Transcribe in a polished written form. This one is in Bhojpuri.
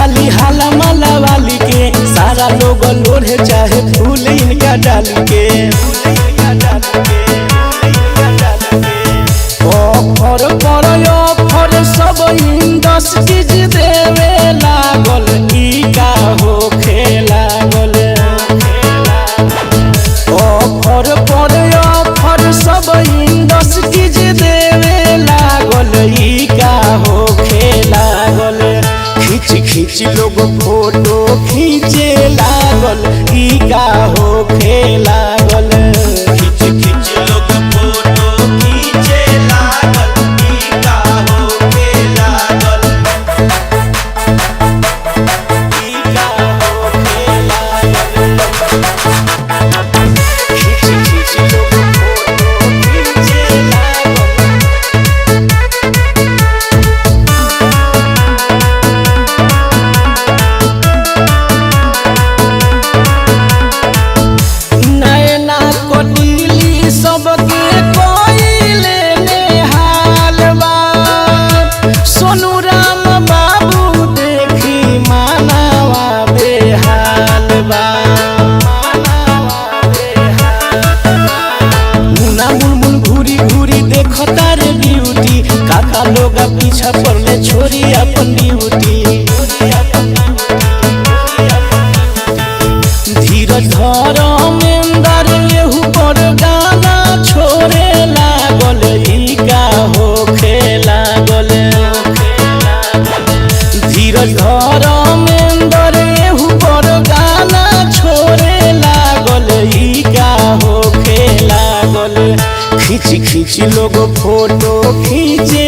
खाली हाला माला वाली के सारा लोग लोढ़े चाहे फूल इनका डाल के ऑफर पर ऑफर सब इंडस्ट्रीज देवे लागल ई का होखे लागल ऑफर पर ऑफर सब इंडस्ट्रीज देवे लागल ई का होखे लागल खींच खींच लोग फोटो खींचे लागल ई का होखे लागल खींच खींच लोग फोटो खींचे लागल ई का होखे लागल ई का होखे लागल खींच खींच लोग फोटो खींचे लागल सबके कोइले नेहाल बा सोनू राम बाबू देखी मानवा बेहाल बा मुना मुनमुन घूरी घूरी देखता रे ब्यूटी काका लोग पीछा पड़ले छोरी अपन ड्यूटी धीरज धर्मेंद्र एहू पर गाना छोड़े लागल ई का होखे लागल धीरज धर्मेंद्र एहू पर गाना छोड़े लागल ई का होखे लागल खींच खींच लोग फोटो खींचे